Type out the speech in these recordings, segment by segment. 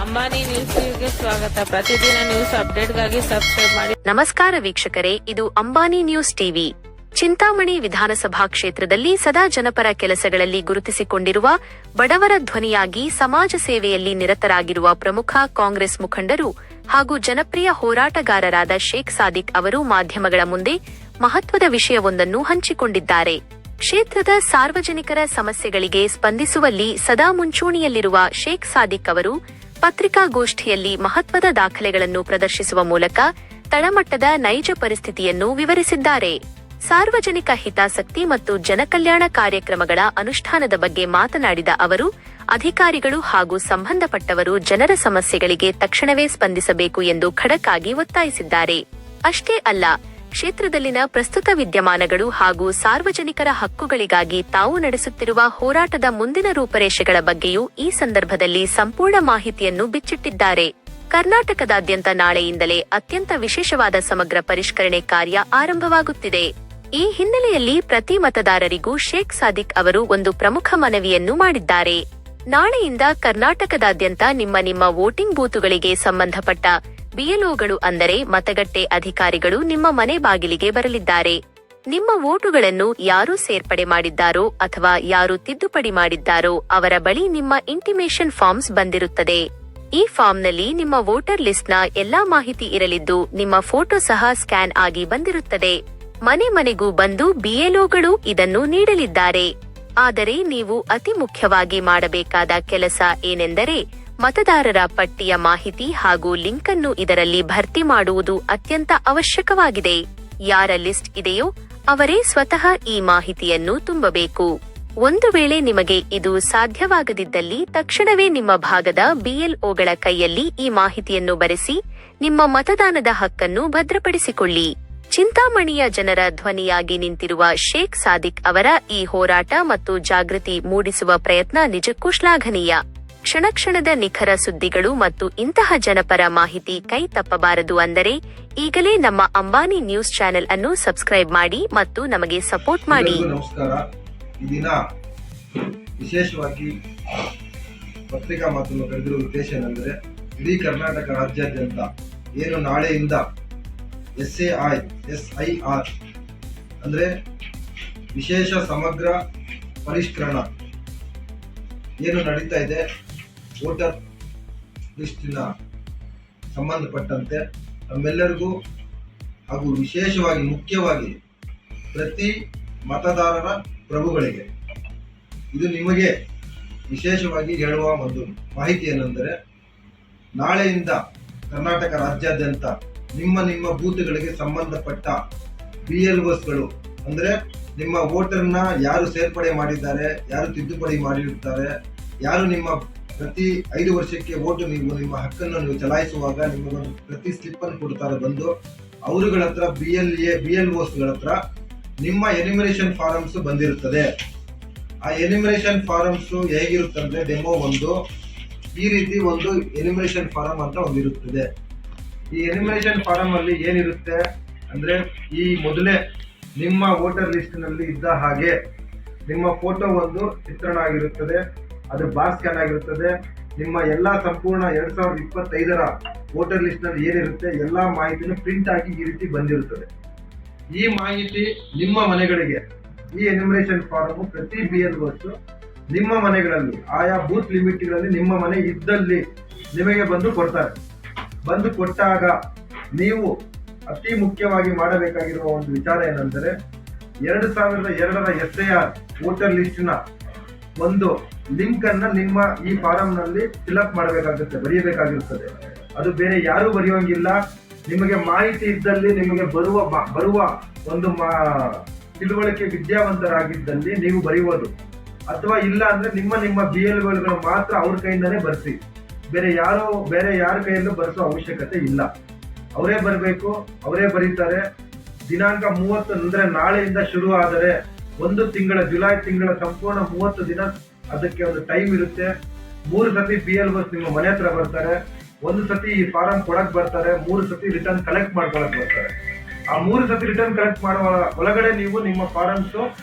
ಅಂಬಾನಿ ನ್ಯೂಸ್ಗೆ ಸ್ವಾಗತ. ಪ್ರತಿದಿನ ನ್ಯೂಸ್ ಅಪ್ಡೇಟ್ಗಾಗಿ ಸಬ್ಸ್ಕ್ರೈಬ್ ಮಾಡಿ. ನಮಸ್ಕಾರ ವೀಕ್ಷಕರೇ, ಇದು ಅಂಬಾನಿ ನ್ಯೂಸ್ ಟಿವಿ. ಚಿಂತಾಮಣಿ ವಿಧಾನಸಭಾ ಕ್ಷೇತ್ರದಲ್ಲಿ ಸದಾ ಜನಪರ ಕೆಲಸಗಳಲ್ಲಿ ಗುರುತಿಸಿಕೊಂಡಿರುವ ಬಡವರ ಧ್ವನಿಯಾಗಿ ಸಮಾಜ ಸೇವೆಯಲ್ಲಿ ನಿರತರಾಗಿರುವ ಪ್ರಮುಖ ಕಾಂಗ್ರೆಸ್ ಮುಖಂಡರು ಹಾಗೂ ಜನಪ್ರಿಯ ಹೋರಾಟಗಾರರಾದ ಶೇಖ್ ಸಾದಿಕ್ ಅವರು ಮಾಧ್ಯಮಗಳ ಮುಂದೆ ಮಹತ್ವದ ವಿಷಯವೊಂದನ್ನು ಹಂಚಿಕೊಂಡಿದ್ದಾರೆ. ಕ್ಷೇತ್ರದ ಸಾರ್ವಜನಿಕರ ಸಮಸ್ಯೆಗಳಿಗೆ ಸ್ಪಂದಿಸುವಲ್ಲಿ ಸದಾ ಮುಂಚೂಣಿಯಲ್ಲಿರುವ ಶೇಖ್ ಸಾದಿಕ್ ಅವರು ಪತ್ರಿಕಾಗೋಷ್ಠಿಯಲ್ಲಿ ಮಹತ್ವದ ದಾಖಲೆಗಳನ್ನು ಪ್ರದರ್ಶಿಸುವ ಮೂಲಕ ತಳಮಟ್ಟದ ನೈಜ ಪರಿಸ್ಥಿತಿಯನ್ನು ವಿವರಿಸಿದ್ದಾರೆ. ಸಾರ್ವಜನಿಕ ಹಿತಾಸಕ್ತಿ ಮತ್ತು ಜನಕಲ್ಯಾಣ ಕಾರ್ಯಕ್ರಮಗಳ ಅನುಷ್ಠಾನದ ಬಗ್ಗೆ ಮಾತನಾಡಿದ ಅವರು, ಅಧಿಕಾರಿಗಳು ಹಾಗೂ ಸಂಬಂಧಪಟ್ಟವರು ಜನರ ಸಮಸ್ಯೆಗಳಿಗೆ ತಕ್ಷಣವೇ ಸ್ಪಂದಿಸಬೇಕು ಎಂದು ಖಡಕ್ ಆಗಿ ಒತ್ತಾಯಿಸಿದ್ದಾರೆ. ಅಷ್ಟೇ ಅಲ್ಲ, ಕ್ಷೇತ್ರದಲ್ಲಿನ ಪ್ರಸ್ತುತ ವಿದ್ಯಮಾನಗಳು ಹಾಗೂ ಸಾರ್ವಜನಿಕರ ಹಕ್ಕುಗಳಿಗಾಗಿ ತಾವು ನಡೆಸುತ್ತಿರುವ ಹೋರಾಟದ ಮುಂದಿನ ರೂಪರೇಷೆಗಳ ಬಗ್ಗೆಯೂ ಈ ಸಂದರ್ಭದಲ್ಲಿ ಸಂಪೂರ್ಣ ಮಾಹಿತಿಯನ್ನು ಬಿಚ್ಚಿಟ್ಟಿದ್ದಾರೆ. ಕರ್ನಾಟಕದಾದ್ಯಂತ ನಾಳೆಯಿಂದಲೇ ಅತ್ಯಂತ ವಿಶೇಷವಾದ ಸಮಗ್ರ ಪರಿಷ್ಕರಣೆ ಕಾರ್ಯ ಆರಂಭವಾಗುತ್ತಿದೆ. ಈ ಹಿನ್ನೆಲೆಯಲ್ಲಿ ಪ್ರತಿ ಮತದಾರರಿಗೂ ಶೇಖ್ ಸಾದಿಕ್ ಅವರು ಒಂದು ಪ್ರಮುಖ ಮನವಿಯನ್ನು ಮಾಡಿದ್ದಾರೆ. ನಾಳೆಯಿಂದ ಕರ್ನಾಟಕದಾದ್ಯಂತ ನಿಮ್ಮ ವೋಟಿಂಗ್ ಬೂತುಗಳಿಗೆ ಸಂಬಂಧಪಟ್ಟ ಬಿಎಲ್ಒಗಳು ಅಂದರೆ ಮತಗಟ್ಟೆ ಅಧಿಕಾರಿಗಳು ನಿಮ್ಮ ಮನೆ ಬಾಗಿಲಿಗೆ ಬರಲಿದ್ದಾರೆ. ನಿಮ್ಮ ವೋಟುಗಳನ್ನು ಯಾರು ಸೇರ್ಪಡೆ ಮಾಡಿದ್ದಾರೋ ಅಥವಾ ಯಾರು ತಿದ್ದುಪಡಿ ಮಾಡಿದ್ದಾರೋ ಅವರ ಬಳಿ ನಿಮ್ಮ ಇಂಟಿಮೇಷನ್ ಫಾರ್ಮ್ಸ್ ಬಂದಿರುತ್ತದೆ. ಈ ಫಾರ್ಮ್ನಲ್ಲಿ ನಿಮ್ಮ ವೋಟರ್ ಲಿಸ್ಟ್ನ ಎಲ್ಲಾ ಮಾಹಿತಿ ಇರಲಿದ್ದು, ನಿಮ್ಮ ಫೋಟೋ ಸಹ ಸ್ಕ್ಯಾನ್ ಆಗಿ ಬಂದಿರುತ್ತದೆ. ಮನೆ ಮನೆಗೂ ಬಂದು ಬಿಎಲ್ಒಗಳು ಇದನ್ನು ನೀಡಲಿದ್ದಾರೆ. ಆದರೆ ನೀವು ಅತಿ ಮುಖ್ಯವಾಗಿ ಮಾಡಬೇಕಾದ ಕೆಲಸ ಏನೆಂದರೆ, ಮತದಾರರ ಪಟ್ಟಿಯ ಮಾಹಿತಿ ಹಾಗೂ ಲಿಂಕ್ ಅನ್ನು ಇದರಲ್ಲಿ ಭರ್ತಿ ಮಾಡುವುದು ಅತ್ಯಂತ ಅವಶ್ಯಕವಾಗಿದೆ. ಯಾರ ಲಿಸ್ಟ್ ಇದೆಯೋ ಅವರೇ ಸ್ವತಃ ಈ ಮಾಹಿತಿಯನ್ನು ತುಂಬಬೇಕು. ಒಂದು ವೇಳೆ ನಿಮಗೆ ಇದು ಸಾಧ್ಯವಾಗದಿದ್ದಲ್ಲಿ ತಕ್ಷಣವೇ ನಿಮ್ಮ ಭಾಗದ ಬಿಎಲ್ಒಗಳ ಕೈಯಲ್ಲಿ ಈ ಮಾಹಿತಿಯನ್ನು ಬರೆಸಿ ನಿಮ್ಮ ಮತದಾನದ ಹಕ್ಕನ್ನು ಭದ್ರಪಡಿಸಿಕೊಳ್ಳಿ. ಚಿಂತಾಮಣಿಯ ಜನರ ಧ್ವನಿಯಾಗಿ ನಿಂತಿರುವ ಶೇಖ್ ಸಾದಿಕ್ ಅವರ ಈ ಹೋರಾಟ ಮತ್ತು ಜಾಗೃತಿ ಮೂಡಿಸುವ ಪ್ರಯತ್ನ ನಿಜಕ್ಕೂ ಶ್ಲಾಘನೀಯ. ಕ್ಷಣದ ನಿಖರ ಸುದ್ದಿಗಳು ಮತ್ತು ಇಂತಹ ಜನಪರ ಮಾಹಿತಿ ಕೈ ತಪ್ಪಬಾರದು ಅಂದರೆ ಈಗಲೇ ನಮ್ಮ ಅಂಬಾನಿ ನ್ಯೂಸ್ ಚಾನೆಲ್ ಅನ್ನು ಸಬ್ಸ್ಕ್ರೈಬ್ ಮಾಡಿ ಮತ್ತು ನಮಗೆ ಸಪೋರ್ಟ್ ಮಾಡಿ. ನಮಸ್ಕಾರ. ಈ ದಿನ ವಿಶೇಷವಾಗಿ ಪತ್ರಿಕಾ ಮಾಧ್ಯಮ ಕರೆದಿರುವ ಉದ್ದೇಶ ಏನೆಂದರೆ, ಇಡೀ ಕರ್ನಾಟಕ ರಾಜ್ಯಾದ್ಯಂತ ಏನು ನಾಳೆಯಿಂದ SIR ಅಂದ್ರೆ ವಿಶೇಷ ಸಮಗ್ರ ಪರಿಷ್ಕರಣ ಏನು ನಡೀತಾ ಇದೆ, ವೋಟರ್ ಲಿಸ್ಟಿನ ಸಂಬಂಧಪಟ್ಟಂತೆ ನಮ್ಮೆಲ್ಲರಿಗೂ ಹಾಗೂ ವಿಶೇಷವಾಗಿ ಮುಖ್ಯವಾಗಿ ಪ್ರತಿ ಮತದಾರರ ಪ್ರಭುಗಳಿಗೆ ಇದು ನಿಮಗೆ ವಿಶೇಷವಾಗಿ ಹೇಳುವ ಒಂದು ಮಾಹಿತಿ ಏನೆಂದರೆ, ನಾಳೆಯಿಂದ ಕರ್ನಾಟಕ ರಾಜ್ಯಾದ್ಯಂತ ನಿಮ್ಮ ಬೂತ್ಗಳಿಗೆ ಸಂಬಂಧಪಟ್ಟ BLOsಗಳು ಅಂದ್ರೆ ನಿಮ್ಮ ವೋಟರ್ನ ಯಾರು ಸೇರ್ಪಡೆ ಮಾಡಿದ್ದಾರೆ, ಯಾರು ತಿದ್ದುಪಡಿ ಮಾಡಿರ್ತಾರೆ, ಯಾರು ನಿಮ್ಮ ಪ್ರತಿ 5 ವರ್ಷಕ್ಕೆ ವೋಟು ನೀವು ನಿಮ್ಮ ಹಕ್ಕನ್ನು ನೀವು ಚಲಾಯಿಸುವಾಗ ನಿಮಗೊಂದು ಪ್ರತಿ ಸ್ಲಿಪ್ ಅನ್ನು ಕೊಡ್ತಾರೆ. ಬಂದು ಅವರುಗಳ ಹತ್ರ BLOsಗಳ ಹತ್ರ ನಿಮ್ಮ ಎನ್ಯುಮರೇಷನ್ ಫಾರಮ್ಸ್ ಬಂದಿರುತ್ತದೆ. ಆ ಎನ್ಯುಮರೇಷನ್ ಫಾರಮ್ಸ್ ಹೇಗಿರುತ್ತಂದ್ರೆ, ಡೆಮೋ ಒಂದು ಈ ರೀತಿ ಒಂದು ಎನ್ಯುಮರೇಷನ್ ಫಾರಮ್ ಅಂತ ಒಂದಿರುತ್ತದೆ. ಈ ಎನ್ಯುಮರೇಷನ್ ಫಾರಮ್ ಅಲ್ಲಿ ಏನಿರುತ್ತೆ ಅಂದ್ರೆ, ಈ ಮೊದಲೇ ನಿಮ್ಮ ವೋಟರ್ ಲಿಸ್ಟ್ ನಲ್ಲಿ ಇದ್ದ ಹಾಗೆ ನಿಮ್ಮ ಫೋಟೋ ಒಂದು ಚಿತ್ರಣ ಆಗಿರುತ್ತದೆ, ಅದು ಬಾರ್ ಸ್ಕ್ಯಾನ್ ಆಗಿರುತ್ತದೆ. ನಿಮ್ಮ ಎಲ್ಲಾ ಸಂಪೂರ್ಣ 2025ರ ವೋಟರ್ ಲಿಸ್ಟ್ ನಲ್ಲಿ ಏನಿರುತ್ತೆ ಎಲ್ಲಾ ಮಾಹಿತಿನೂ ಪ್ರಿಂಟ್ ಆಗಿ ಈ ರೀತಿ ಬಂದಿರುತ್ತದೆ. ಈ ಮಾಹಿತಿ ನಿಮ್ಮ ಮನೆಗಳಿಗೆ, ಈ ಎನ್ಯುಮರೇಷನ್ ಫಾರಮ್ ಪ್ರತಿ BLOs ನಿಮ್ಮ ಮನೆಗಳಲ್ಲಿ ಆಯಾ ಬೂತ್ ಲಿಮಿಟ್ಗಳಲ್ಲಿ ನಿಮ್ಮ ಮನೆ ಇದ್ದಲ್ಲಿ ನಿಮಗೆ ಬಂದು ಕೊಡ್ತಾರೆ. ಬಂದು ಕೊಟ್ಟಾಗ ನೀವು ಅತಿ ಮುಖ್ಯವಾಗಿ ಮಾಡಬೇಕಾಗಿರುವ ಒಂದು ವಿಚಾರ ಏನೆಂದರೆ, 2002ರ SIR ವೋಟರ್ ಲಿಸ್ಟ್ನ ಒಂದು ಲಿಂಕ್ ಅನ್ನ ನಿಮ್ಮ ಈ ಫಾರಂ ನಲ್ಲಿ ಫಿಲ್ಅಪ್ ಮಾಡಬೇಕಾಗುತ್ತೆ, ಬರೆಯಬೇಕಾಗಿರುತ್ತದೆ. ಅದು ಬೇರೆ ಯಾರು ಬರೆಯುವಂಗಿಲ್ಲ. ನಿಮಗೆ ಮಾಹಿತಿ ಇದ್ದಲ್ಲಿ, ನಿಮಗೆ ಬರುವ ಒಂದು ತಿಳುವಳಿಕೆ ವಿದ್ಯಾವಂತರಾಗಿದ್ದಲ್ಲಿ ನೀವು ಬರೆಯುವುದು, ಅಥವಾ ಇಲ್ಲ ಅಂದ್ರೆ ನಿಮ್ಮ BLOಗಳು ಮಾತ್ರ ಅವ್ರ ಕೈಯಿಂದಾನೇ ಬರ್ಸಿ. ಬೇರೆ ಯಾರ ಕೈಯಲ್ಲೂ ಬರೆಸೋ ಅವಶ್ಯಕತೆ ಇಲ್ಲ. ಅವರೇ ಬರಬೇಕು, ಅವರೇ ಬರೀತಾರೆ. ದಿನಾಂಕ 30 ಅಂದ್ರೆ ನಾಳೆಯಿಂದ ಶುರು ಆದರೆ ಜುಲೈ ತಿಂಗಳ ಸಂಪೂರ್ಣ 30 ದಿನ ಅದಕ್ಕೆ ಒಂದು ಟೈಮ್ ಇರುತ್ತೆ. 3 ಸತಿ BLOs ನಿಮ್ಮ ಮನೆ ಹತ್ರ ಬರ್ತಾರೆ, 1 ಸತಿ ಈ ಫಾರಂ ಕೊಡಕ್ ಬರ್ತಾರೆ, 3 ಸತಿ ರಿಟರ್ನ್ ಕಲೆಕ್ಟ್ ಮಾಡ್ಕೊಳಕ್ ಬರ್ತಾರೆ. ಆ 3 ಸತಿ ರಿಟರ್ನ್ ಕಲೆಕ್ಟ್ ಮಾಡುವ ಒಳಗಡೆ ನೀವು ನಿಮ್ಮ ಫಾರಮ್ಸ್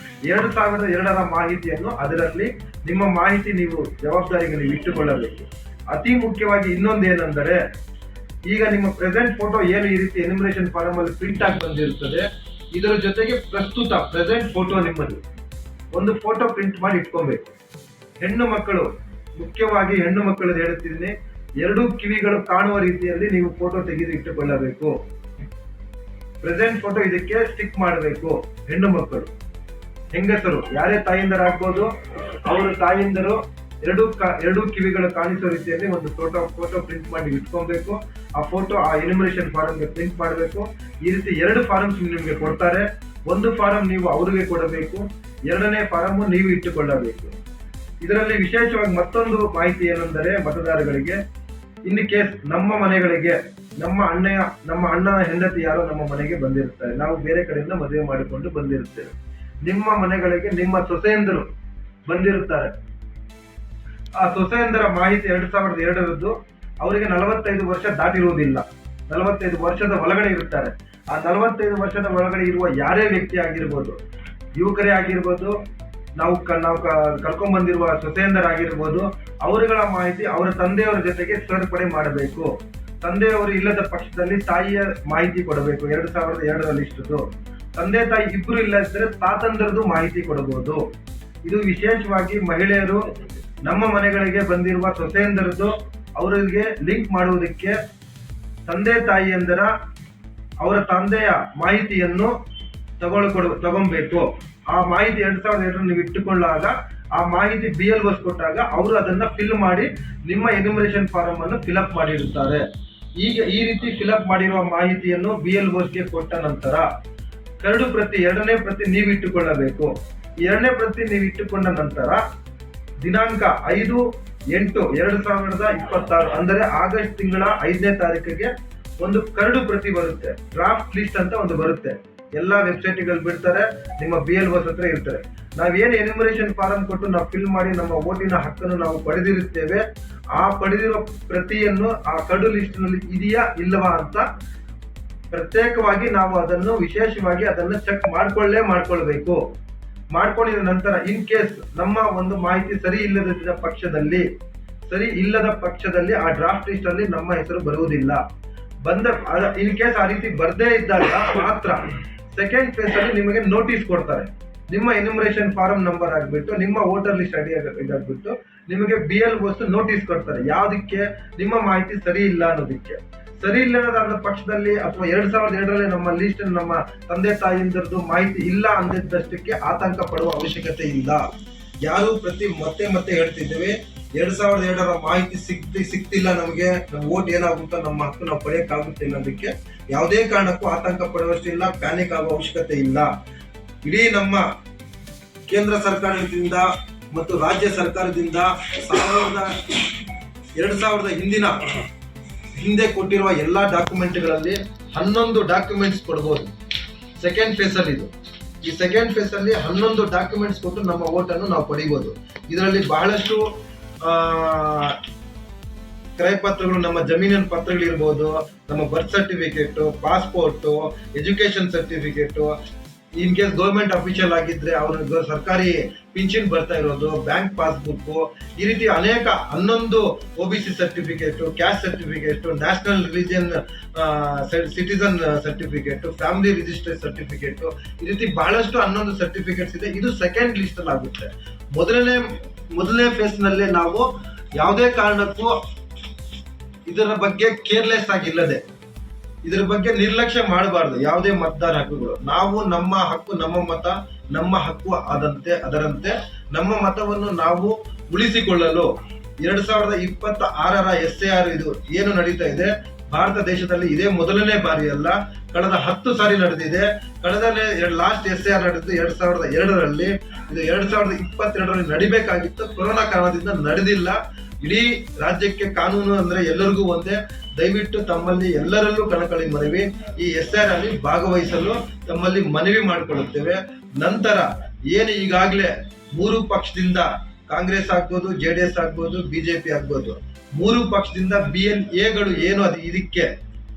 2002ರ ಮಾಹಿತಿಯನ್ನು ಅದರಲ್ಲಿ ನಿಮ್ಮ ಮಾಹಿತಿ ನೀವು ಜವಾಬ್ದಾರಿಗೆ ನೀವು ಇಟ್ಟುಕೊಳ್ಳಬೇಕು. ಅತಿ ಮುಖ್ಯವಾಗಿ ಇನ್ನೊಂದೇನೆಂದರೆ, ಈಗ ನಿಮ್ಮ ಪ್ರೆಸೆಂಟ್ ಫೋಟೋ ಏನು ಈ ರೀತಿ ಎನ್ಯುಮರೇಷನ್ ಫಾರಂ ಅಲ್ಲಿ ಪ್ರಿಂಟ್ ಆಗಿ ಬಂದಿರುತ್ತದೆ, ಇದರ ಜೊತೆಗೆ ಪ್ರಸ್ತುತ ಪ್ರೆಸೆಂಟ್ ಫೋಟೋ ನಿಮ್ಮದು ಒಂದು ಫೋಟೋ ಪ್ರಿಂಟ್ ಮಾಡಿ ಇಟ್ಕೊಬೇಕು. ಹೆಣ್ಣು ಮಕ್ಕಳು, ಮುಖ್ಯವಾಗಿ ಹೆಣ್ಣು ಮಕ್ಕಳು ಹೇಳುತ್ತಿದ್ದೀನಿ, 2 ಕಿವಿಗಳು ಕಾಣುವ ರೀತಿಯಲ್ಲಿ ನೀವು ಫೋಟೋ ತೆಗೆದು ಇಟ್ಟುಕೊಳ್ಳಬೇಕು. ಪ್ರೆಸೆಂಟ್ ಫೋಟೋ ಇದಕ್ಕೆ ಸ್ಟಿಕ್ ಮಾಡಬೇಕು. ಹೆಣ್ಣು ಮಕ್ಕಳು, ಹೆಂಗಸರು ಯಾರೇ ತಾಯಿಂದರಾಗ್ಬೋದು, ಅವರು ತಾಯಿಂದರು 2 ಕಿವಿಗಳು ಕಾಣಿಸೋ ರೀತಿಯಲ್ಲಿ ಒಂದು ಫೋಟೋ ಪ್ರಿಂಟ್ ಮಾಡಿ ಇಟ್ಕೊಬೇಕು. ಆ ಫೋಟೋ ಆ ಎನ್ಯುಮರೇಷನ್ ಫಾರಮ್ಗೆ ಪ್ರಿಂಟ್ ಮಾಡಬೇಕು. ಈ ರೀತಿ 2 ಫಾರಮ್ಸ್ ನಿಮಗೆ ಕೊಡ್ತಾರೆ. ಒಂದು ಫಾರಂ ನೀವು ಅವರಿಗೆ ಕೊಡಬೇಕು, 2ನೇ ಫಾರಂ ನೀವು ಇಟ್ಟುಕೊಳ್ಳಬೇಕು. ಇದರಲ್ಲಿ ವಿಶೇಷವಾಗಿ ಮತ್ತೊಂದು ಮಾಹಿತಿ ಏನೆಂದರೆ, ಮತದಾರಗಳಿಗೆ ಇನ್ ಕೇಸ್ ನಮ್ಮ ಮನೆಗಳಿಗೆ ನಮ್ಮ ಅಣ್ಣನ ಹೆಂಡತಿ ಯಾರೋ ನಮ್ಮ ಮನೆಗೆ ಬಂದಿರ್ತಾರೆ, ನಾವು ಬೇರೆ ಕಡೆಯಿಂದ ಮದುವೆ ಮಾಡಿಕೊಂಡು ಬಂದಿರುತ್ತೇವೆ. ನಿಮ್ಮ ಮನೆಗಳಿಗೆ ನಿಮ್ಮ ಸೊಸೆಯಂದರು ಬಂದಿರುತ್ತಾರೆ. ಆ ಸೊಸೆಯಂದರ ಮಾಹಿತಿ 2002ರದ್ದು, ಅವರಿಗೆ 45 ವರ್ಷ ದಾಟಿರುವುದಿಲ್ಲ, 45 ವರ್ಷದ ಒಳಗಡೆ ಇರುತ್ತಾರೆ. ಆ 45 ವರ್ಷದ ಒಳಗಡೆ ಇರುವ ಯಾರೇ ವ್ಯಕ್ತಿ ಆಗಿರ್ಬೋದು, ಯುವಕರೇ ಆಗಿರ್ಬೋದು, ನಾವು ಕರ್ಕೊಂಡ್ ಬಂದಿರುವ ಸೊಸೆಯಂದರಾಗಿರ್ಬೋದು, ಅವರುಗಳ ಮಾಹಿತಿ ಅವರ ತಂದೆಯವರ ಜೊತೆಗೆ ಸೇರ್ಪಡೆ ಮಾಡಬೇಕು. ತಂದೆಯವರು ಇಲ್ಲದ ಪಕ್ಷದಲ್ಲಿ ತಾಯಿಯ ಮಾಹಿತಿ ಕೊಡಬೇಕು. 2002ರಲ್ಲಿ ಇಷ್ಟದು. ತಂದೆ ತಾಯಿ ಇಬ್ರು ಇಲ್ಲ ಇದ್ದರೆ ತಾತಂದರದು ಮಾಹಿತಿ ಕೊಡಬಹುದು. ಇದು ವಿಶೇಷವಾಗಿ ಮಹಿಳೆಯರು ನಮ್ಮ ಮನೆಗಳಿಗೆ ಬಂದಿರುವ ಸೊಸೆಯಂದರದ್ದು ಅವರಿಗೆ ಲಿಂಕ್ ಮಾಡುವುದಕ್ಕೆ ತಂದೆ ತಾಯಿಯಂದರ ಅವರ ತಂದೆಯ ಮಾಹಿತಿಯನ್ನು ತಗೊಳ್ಬೇಕು. ಆ ಮಾಹಿತಿ 2002 ನೀವು ಇಟ್ಟುಕೊಳ್ಳಾಗ ಆ ಮಾಹಿತಿ BLOs ಕೊಟ್ಟಾಗ ಅವರು ಅದನ್ನ ಫಿಲ್ ಮಾಡಿ ನಿಮ್ಮ ಎನ್ಯುಮರೇಷನ್ ಫಾರಂ ಅನ್ನು ಫಿಲ್ಅಪ್ ಮಾಡಿರುತ್ತಾರೆ. ಈಗ ಈ ರೀತಿ ಫಿಲ್ಅಪ್ ಮಾಡಿರುವ ಮಾಹಿತಿಯನ್ನು BLOsಗೆ ಕೊಟ್ಟ ನಂತರ ಕರಡು ಪ್ರತಿ 2ನೇ ಪ್ರತಿ ನೀವು ಇಟ್ಟುಕೊಳ್ಳಬೇಕು. 2ನೇ ಪ್ರತಿ ನೀವು ಇಟ್ಟುಕೊಂಡ ನಂತರ ದಿನಾಂಕ 5/8/2026 ಅಂದರೆ ಆಗಸ್ಟ್ ತಿಂಗಳ 5ನೇ ತಾರೀಕಿಗೆ ಒಂದು ಕರಡು ಪ್ರತಿ ಬರುತ್ತೆ. ಡ್ರಾಫ್ಟ್ ಲಿಸ್ಟ್ ಅಂತ ಒಂದು ಬರುತ್ತೆ. ಎಲ್ಲಾ ವೆಬ್ಸೈಟ್ಗಳು ಬಿಡ್ತಾರೆ, ನಿಮ್ಮ BLOs ಹತ್ರ ಇರ್ತಾರೆ. ನಾವೇನು ಎನ್ಯುಮರೇಷನ್ ಫಾರಂ ಕೊಟ್ಟು ನಾವು ಫಿಲ್ ಮಾಡಿ ನಮ್ಮ ವೋಟಿನ ಹಕ್ಕನ್ನು ನಾವು ಪಡೆದಿರುತ್ತೇವೆ, ಆ ಪಡೆದಿರುವ ಪ್ರತಿಯನ್ನು ಆ ಕರಡು ಲಿಸ್ಟ್ ನಲ್ಲಿ ಇದೆಯಾ ಇಲ್ಲವಾ ಅಂತ ಪ್ರತ್ಯೇಕವಾಗಿ ನಾವು ಅದನ್ನು ವಿಶೇಷವಾಗಿ ಅದನ್ನು ಚೆಕ್ ಮಾಡ್ಕೊಳ್ಬೇಕು. ಮಾಡ್ಕೊಂಡಿದ ನಂತರ ಇನ್ ಕೇಸ್ ನಮ್ಮ ಒಂದು ಮಾಹಿತಿ ಸರಿ ಇಲ್ಲದ ಪಕ್ಷದಲ್ಲಿ ಆ ಡ್ರಾಫ್ಟ್ ಲಿಸ್ಟ್ ಅಲ್ಲಿ ನಮ್ಮ ಹೆಸರು ಬರುವುದಿಲ್ಲ. ಇನ್ ಕೇಸ್ ಆ ರೀತಿ ಬರ್ದೇ ಇದ್ದಾಗ ಮಾತ್ರ ಸೆಕೆಂಡ್ ಫೇಸ್ ಅಲ್ಲಿ ನಿಮಗೆ ನೋಟಿಸ್ ಕೊಡ್ತಾರೆ. ನಿಮ್ಮ ಎನ್ಯುಮರೇಷನ್ ಫಾರಂ ನಂಬರ್ ಆಗ್ಬಿಟ್ಟು ನಿಮ್ಮ ವೋಟರ್ ಲಿಸ್ಟ್ ಐಡಿ ಇದಾಗ್ಬಿಟ್ಟು ನಿಮಗೆ BLOs ನೋಟಿಸ್ ಕೊಡ್ತಾರೆ. ಯಾವ್ದಕ್ಕೆ? ನಿಮ್ಮ ಮಾಹಿತಿ ಸರಿ ಇಲ್ಲ ಅನ್ನೋದಕ್ಕೆ. ಸರಿ ಇಲ್ಲ ಅನ್ನೋದಾದ ಪಕ್ಷದಲ್ಲಿ ಅಥವಾ 2002ರಲ್ಲಿ ನಮ್ಮ ಲಿಸ್ಟ್ ನಮ್ಮ ತಂದೆ ತಾಯಿಯಂದರದ್ದು ಮಾಹಿತಿ ಇಲ್ಲ ಅಂದಿದ್ದಷ್ಟಕ್ಕೆ ಆತಂಕ ಪಡುವ ಅವಶ್ಯಕತೆ ಇಲ್ಲ. ಯಾರು ಮತ್ತೆ ಹೇಳ್ತಿದ್ದೇವೆ, 2002ರ ಮಾಹಿತಿ ಸಿಗ್ತಿಲ್ಲ, ನಮಗೆ ನಮ್ಮ ವೋಟ್ ಏನಾಗುತ್ತೋ ನಮ್ಮ ಹಕ್ಕು ನಾವು ಪಡೆಯಕ್ಕಾಗುತ್ತೆ ಅನ್ನೋದಕ್ಕೆ ಯಾವುದೇ ಕಾರಣಕ್ಕೂ ಆತಂಕ ಪಡುವಷ್ಟಿಲ್ಲ, ಪ್ಯಾನಿಕ್ ಆಗುವ ಅವಶ್ಯಕತೆ ಇಲ್ಲ. ಇಡೀ ನಮ್ಮ ಕೇಂದ್ರ ಸರ್ಕಾರದಿಂದ ಮತ್ತು ರಾಜ್ಯ ಸರ್ಕಾರದಿಂದ 2000 ಹಿಂದೆ ಕೊಟ್ಟಿರುವ ಎಲ್ಲಾ ಡಾಕ್ಯುಮೆಂಟ್ಗಳಲ್ಲಿ 11 ಡಾಕ್ಯುಮೆಂಟ್ಸ್ ಕೊಡಬಹುದು. ಸೆಕೆಂಡ್ ಫೇಸ್ ಅಲ್ಲಿ ಈ ಸೆಕೆಂಡ್ ಫೇಸ್ ಅಲ್ಲಿ 11 ಡಾಕ್ಯುಮೆಂಟ್ಸ್ ಕೊಟ್ಟು ನಮ್ಮ ವೋಟ್ ಅನ್ನು ನಾವು ಪಡೆಯಬಹುದು. ಇದರಲ್ಲಿ ಬಹಳಷ್ಟು ಕ್ರಯಪತ್ರಗಳು, ನಮ್ಮ ಜಮೀನಿನ ಪತ್ರಗಳಿರ್ಬೋದು, ನಮ್ಮ birth certificate, passport, education certificate, in case government official ಆಗಿದ್ರೆ ಅವ್ರಿಗೆ ಸರ್ಕಾರಿ ಪಿಂಚಣಿ ಬರ್ತಾ ಇರೋದು, ಬ್ಯಾಂಕ್ ಪಾಸ್ಬುಕ್, ಈ ರೀತಿ ಅನೇಕ 11 OBC certificate, caste certificate, national religion citizen certificate, family register certificate, ಈ ರೀತಿ ಬಹಳಷ್ಟು 11 ಸರ್ಟಿಫಿಕೇಟ್ಸ್ ಇದೆ. ಇದು ಸೆಕೆಂಡ್ ಲಿಸ್ಟ್ ಅಲ್ಲಿ ಆಗುತ್ತೆ. ಮೊದಲನೇ ಫೇಸ್ ನಲ್ಲಿ ನಾವು ಯಾವುದೇ ಕಾರಣಕ್ಕೂ ಇದರ ಬಗ್ಗೆ ಕೇರ್ಲೆಸ್ ಆಗಿಲ್ಲದೆ, ಇದರ ಬಗ್ಗೆ ನಿರ್ಲಕ್ಷ್ಯ ಮಾಡಬಾರದು. ಯಾವುದೇ ಮತದಾರ ಹಕ್ಕುಗಳು, ನಾವು ನಮ್ಮ ಹಕ್ಕು ನಮ್ಮ ಮತ ನಮ್ಮ ಹಕ್ಕು ಅದರಂತೆ ನಮ್ಮ ಮತವನ್ನು ನಾವು ಉಳಿಸಿಕೊಳ್ಳಲು 2026ರ SAR ಇದು ಏನು ನಡೀತಾ ಇದೆ ಭಾರತ ದೇಶದಲ್ಲಿ ಇದೇ ಮೊದಲನೇ ಬಾರಿ ಅಲ್ಲ, ಕಳೆದ 10 ಸಾರಿ ನಡೆದಿದೆ. ಲಾಸ್ಟ್ SAR ನಡೆದಿದ್ದು 2002ರಲ್ಲಿ, ಇದು 2022ರಲ್ಲಿ ನಡಿಬೇಕಾಗಿತ್ತು. ಕೊರೋನಾ ಕಾರಣದಿಂದ ನಡೆದಿಲ್ಲ. ಇಡೀ ರಾಜ್ಯಕ್ಕೆ ಕಾನೂನು ಅಂದ್ರೆ ಎಲ್ಲರಿಗೂ ಒಂದೇ. ದಯವಿಟ್ಟು ತಮ್ಮಲ್ಲಿ ಎಲ್ಲರಲ್ಲೂ ಕಳಕಳಿ ಮನವಿ, ಈ SAR ಅಲ್ಲಿ ಭಾಗವಹಿಸಲು ತಮ್ಮಲ್ಲಿ ಮನವಿ ಮಾಡಿಕೊಳ್ಳುತ್ತೇವೆ. ನಂತರ ಏನು ಈಗಾಗಲೇ 3 ಪಕ್ಷದಿಂದ, ಕಾಂಗ್ರೆಸ್ ಆಗ್ಬೋದು, JDS ಆಗ್ಬೋದು, BJP ಆಗ್ಬೋದು, 3 ಪಕ್ಷದಿಂದ BLAಗಳು ಏನು ಇದಕ್ಕೆ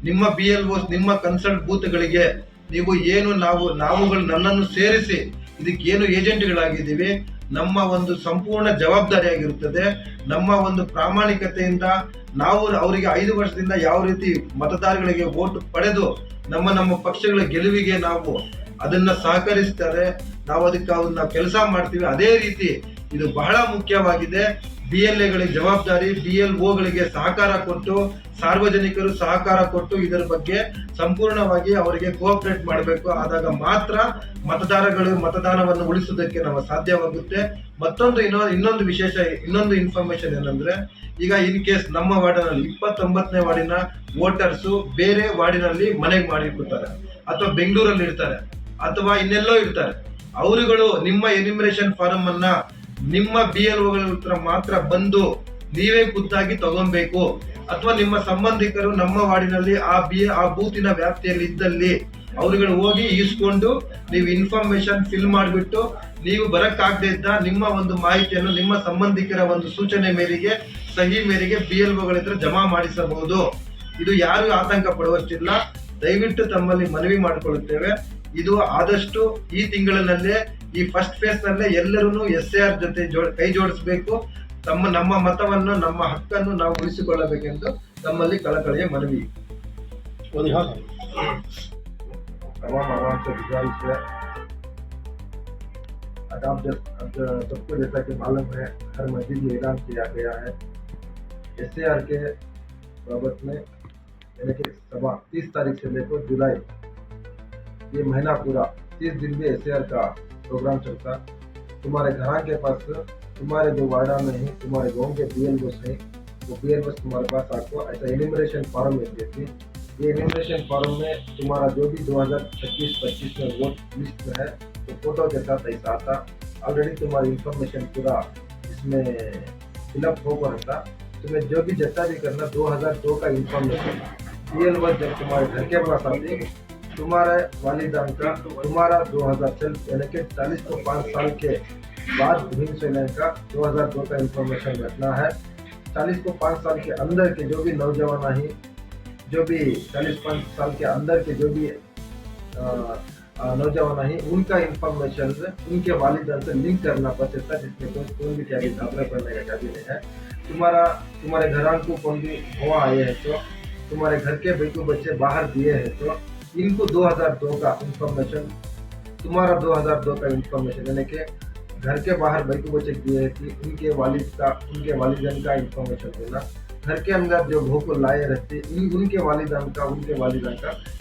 ನಿಮ್ಮ BLOs ನಿಮ್ಮ ಕನ್ಸಲ್ಟ್ ಬೂತ್ಗಳಿಗೆ ನೀವು ಏನು ನಾವುಗಳು ನನ್ನನ್ನು ಸೇರಿಸಿ ಇದಕ್ಕೆ ಏನು ಏಜೆಂಟ್ಗಳಾಗಿದ್ದೀವಿ, ನಮ್ಮ ಒಂದು ಸಂಪೂರ್ಣ ಜವಾಬ್ದಾರಿಯಾಗಿರುತ್ತದೆ. ನಮ್ಮ ಒಂದು ಪ್ರಾಮಾಣಿಕತೆಯಿಂದ ನಾವು ಅವರಿಗೆ 5 ವರ್ಷದಿಂದ ಯಾವ ರೀತಿ ಮತದಾರಗಳಿಗೆ ವೋಟ್ ಪಡೆದು ನಮ್ಮ ಪಕ್ಷಗಳ ಗೆಲುವಿಗೆ ನಾವು ಅದನ್ನ ಸಹಕರಿಸ್ತಾರೆ, ನಾವು ಅದಕ್ಕೆ ನಾವು ಕೆಲಸ ಮಾಡ್ತೀವಿ. ಅದೇ ರೀತಿ ಇದು ಬಹಳ ಮುಖ್ಯವಾಗಿದೆ. BLAಗಳಿಗೆ ಜವಾಬ್ದಾರಿ, BLOಗಳಿಗೆ ಸಹಕಾರ ಕೊಟ್ಟು, ಸಾರ್ವಜನಿಕರು ಸಹಕಾರ ಕೊಟ್ಟು ಇದರ ಬಗ್ಗೆ ಸಂಪೂರ್ಣವಾಗಿ ಅವರಿಗೆ ಕೋಆಪರೇಟ್ ಮಾಡಬೇಕು. ಆದಾಗ ಮಾತ್ರ ಮತದಾರಗಳು ಮತದಾನವನ್ನು ಉಳಿಸುವುದಕ್ಕೆ ನಾವು ಸಾಧ್ಯವಾಗುತ್ತೆ. ಮತ್ತೊಂದು ಇನ್ನೊಂದು ವಿಶೇಷ ಇನ್ನೊಂದು ಇನ್ಫಾರ್ಮೇಶನ್ ಏನಂದ್ರೆ, ಈಗ ಇನ್ ಕೇಸ್ ನಮ್ಮ ವಾರ್ಡಿನಲ್ಲಿ 29ನೇ ವಾರ್ಡಿನ ವೋಟರ್ಸು ಬೇರೆ ವಾರ್ಡಿನಲ್ಲಿ ಮನೆಗೆ ಮಾಡಿರ್ತಾರೆ, ಅಥವಾ ಬೆಂಗಳೂರಲ್ಲಿ ಇರ್ತಾರೆ, ಅಥವಾ ಇನ್ನೆಲ್ಲೋ ಇರ್ತಾರೆ. ಅವರುಗಳು ನಿಮ್ಮ ಎನಿಮಿನೇಷನ್ ಫಾರಂ ಅನ್ನ ನಿಮ್ಮ BLOಗಳ ಹತ್ರ ಮಾತ್ರ ಬಂದು ನೀವೇ ಖುದ್ದಾಗಿ ತಗೊಬೇಕು. ಅಥವಾ ನಿಮ್ಮ ಸಂಬಂಧಿಕರು ನಮ್ಮ ವಾರ್ಡಿನಲ್ಲಿ ಆ ಬೂತಿನ ವ್ಯಾಪ್ತಿಯಲ್ಲಿ ಇದ್ದಲ್ಲಿ ಅವರುಗಳು ಹೋಗಿ ಈಸ್ಕೊಂಡು ನೀವು ಇನ್ಫಾರ್ಮೇಶನ್ ಫಿಲ್ ಮಾಡಿಬಿಟ್ಟು ನೀವು ಬರಕ್ಕಾಗದೇ ಇದ್ದ ನಿಮ್ಮ ಒಂದು ಮಾಹಿತಿಯನ್ನು ನಿಮ್ಮ ಸಂಬಂಧಿಕರ ಒಂದು ಸೂಚನೆ ಮೇರೆಗೆ, ಸಹಿ ಮೇರೆಗೆ BLOಗಳ ಹತ್ರ ಜಮಾ ಮಾಡಿಸಬಹುದು. ಇದು ಯಾರು ಆತಂಕ ಪಡುವಷ್ಟಿಲ್ಲ. ದಯವಿಟ್ಟು ತಮ್ಮಲ್ಲಿ ಮನವಿ ಮಾಡಿಕೊಳ್ಳುತ್ತೇವೆ. ಇದು ಆದಷ್ಟು ಈ ತಿಂಗಳಿನಲ್ಲೇ, ಈ ಫಸ್ಟ್ ಫೇಸ್ ನಲ್ಲೇ ಎಲ್ಲರೂ SAR ಜೊತೆ ಕೈ ಜೋಡಿಸಬೇಕು. ನಮ್ಮ ಮತವನ್ನು, ನಮ್ಮ ಹಕ್ಕನ್ನು ನಾವು ಉಳಿಸಿಕೊಳ್ಳಬೇಕೆಂದು ತಮ್ಮಲ್ಲಿ ಕಳಕಳಿಯ ಮನವಿ. सबको जैसा कि मालूम है, हर मस्जिद में ऐलान किया गया है SAR के बाबत में, यानी कि 30 तारीख से लेकर जुलाई ये महीना पूरा 30 दिन में SAR का प्रोग्राम चलता। तुम्हारे घर के पास, तुम्हारे जो वार्डा में है, तुम्हारे गांव के BLOs हैं, वो BLOs तुम्हारे पास आपको ऐसा एनिमिनेशन फॉर्म में देती। ये एनिमिनेशन फॉर्म में तुम्हारा जो भी 2025-25 में वोट लिस्ट में है तो फोटो के साथ ऐसा आता। ऑलरेडी तुम्हारी इंफॉर्मेशन पूरा इसमें फिलअप होकर रहता। तुम्हें जो भी जितना भी करना 2002 का इंफॉर्मेशन BLO जब तुम्हारे घर के पास आती, तुम्हारे वालिदान का तुम्हारा 2000 यानी कि 40 को 5 साल के बाद भीम सेना का 2002 का इंफॉर्मेशन रखना है। 40 को 5 साल के अंदर के जो भी नौजवान ही, जो भी 40-5 साल के अंदर के जो भी नौजवान ही, उनका इंफॉर्मेशन उनके वालिदान से लिंक करना पड़ता, जिसमें कोई भी क्या दाखिला करने का भी नहीं है। तुम्हारे घरान को कौन भी हुआ आए हैं तो तुम्हारे घर के बेटू बच्चे बाहर दिए हैं तो इनको 2002 का इंफॉर्मेशन, तुम्हारा 2002 का इंफॉर्मेशन यानी कि घर के बाहर बेटू बच्चे दिए हैं कि उनके वालिदान का इंफॉर्मेशन देना। घर के अंदर जो भूख लाए रहते उनके वालिदान का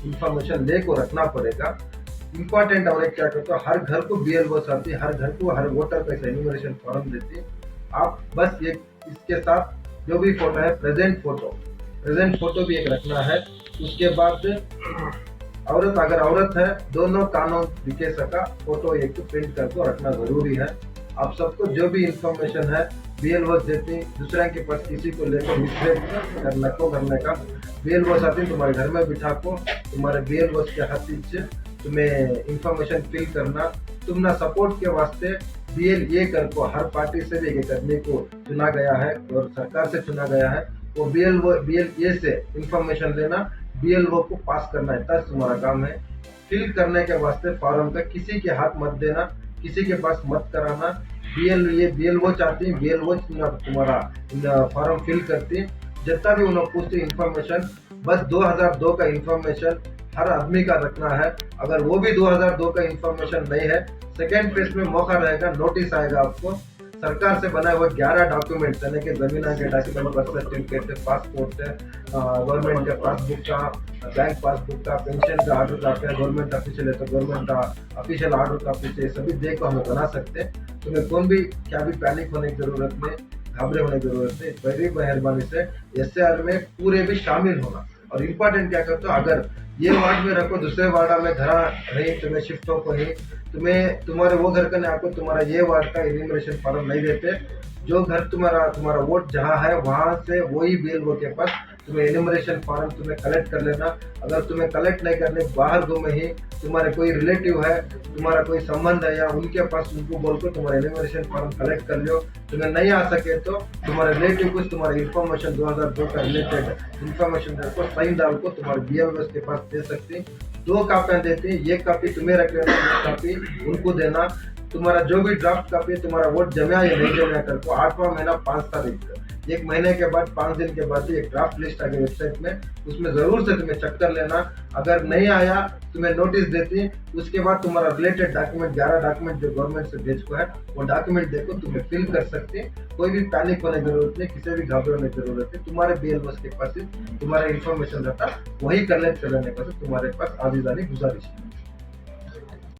इंफॉर्मेशन लेकर रखना पड़ेगा। इम्पोर्टेंट और एक क्या करते हो, हर घर को BLO आती, हर घर को हर वोटर का एनिमिनेशन फॉर्म देती। आप बस ये इसके साथ जो भी फोटो है, प्रेजेंट फोटो भी एक रखना है। उसके बाद औरत, अगर औरत है, दोनों कानों दिखे सका फोटो एक प्रिंट करके रखना जरूरी है। आप सबको जो भी इंफॉर्मेशन है BLO देती, दूसरे के पास किसी को लेकर मिसलेट करने का BLO आती, तुम्हारे घर में बिठा को तुम्हारे BLO के हाथ से तुम्हें इंफॉर्मेशन फिल करना। तुमने सपोर्ट के वास्ते BLA को हर पार्टी से भी एक आदमी को चुना गया है और सरकार से चुना गया है। वो BLA से इंफॉर्मेशन लेना, BLO को पास करना है, तब तुम्हारा काम है। फिल करने के वास्ते फॉर्म का किसी के हाथ मत देना, किसी के पास मत कराना। BLO चाहती, BLO तुम्हारा फॉर्म फिल करती, जितना भी उन्होंने पूछती इंफॉर्मेशन, बस 2002 का इंफॉर्मेशन हर आदमी का रखना है। अगर वो भी 2002 का इंफॉर्मेशन नहीं है, सेकेंड फेज में मौका रहेगा, नोटिस आएगा आपको। सरकार से बनाए हुए 11 डॉक्यूमेंट्स यानी कि जमीन के डॉक्यूमेंट, बर्थ सर्टिफिकेट, पासपोर्ट है, गवर्नमेंट के पासबुक का, बैंक पासबुक का, पेंशन का ऑर्डर का, गवर्नमेंट ऑफिशियल है तो गवर्नमेंट का ऑफिशियल ऑर्डर का, पीछे सभी देख को हम बना सकते हैं। तुम्हें कौन भी क्या भी पैनिक होने की जरूरत नहीं, घबरे होने की जरूरत नहीं। बड़ी मेहरबानी से SAR में पूरे भी शामिल होना। और इम्पोर्टेंट क्या करते हो, अगर ये वार्ड में रखो, दूसरे वार्ड में घर नहीं, तुम्हें शिफ्ट हो कोई, तुम्हारे वो घर का नहीं आपको तुम्हारा ये वार्ड का एनिमिनेशन फॉर्म नहीं देते। जो घर तुम्हारा वोट जहाँ है वहाँ से वही BLO के पास तुम्हें एनिमिनेशन फॉर्म तुम्हें कलेक्ट कर लेना। अगर तुम्हें कलेक्ट नहीं करने, बाहर घूमे ही तुम्हारे कोई रिलेटिव है, तुम्हारा कोई संबंध है, या उनके पास उनको बोल कर तुम्हारा एनिमिनेशन फॉर्म कलेक्ट कर लो। तुम्हें नहीं आ सके तो तुम्हारे रिलेटिव को तुम्हारा इन्फॉर्मेशन 2002 का रिलेटेड इन्फॉर्मेशन को साइन डाल को तुम्हारे BLO के पास दे सकते। 2 कापियां देती, एक कॉपी तुम्हें रख लेना, एक कॉपी उनको देना। तुम्हारा जो भी ड्राफ्ट कॉपी तुम्हारा वोट जमा या नहीं जमा कर को 8वां महीना 5 तारीख तक, 1 महीने के बाद 5 दिन के बाद एक ड्राफ्ट लिस्ट आ गई वेबसाइट में, उसमें जरूर से तुम्हें चेक कर लेना। अगर नहीं आया तुम्हें नोटिस देती, उसके बाद तुम्हारा रिलेटेड डॉक्यूमेंट 11 डॉक्यूमेंट जो गवर्नमेंट से भेज को है वो डॉक्यूमेंट देखो तुम्हें फिल कर सकते। कोई भी पैनिक होने की जरूरत नहीं, किसी भी घबराने की जरूरत नहीं। तुम्हारे BLO के पास तुम्हारा इन्फॉर्मेशन रहता, वही करने चलने का तुम्हारे पास आजीजानी गुजारिश है।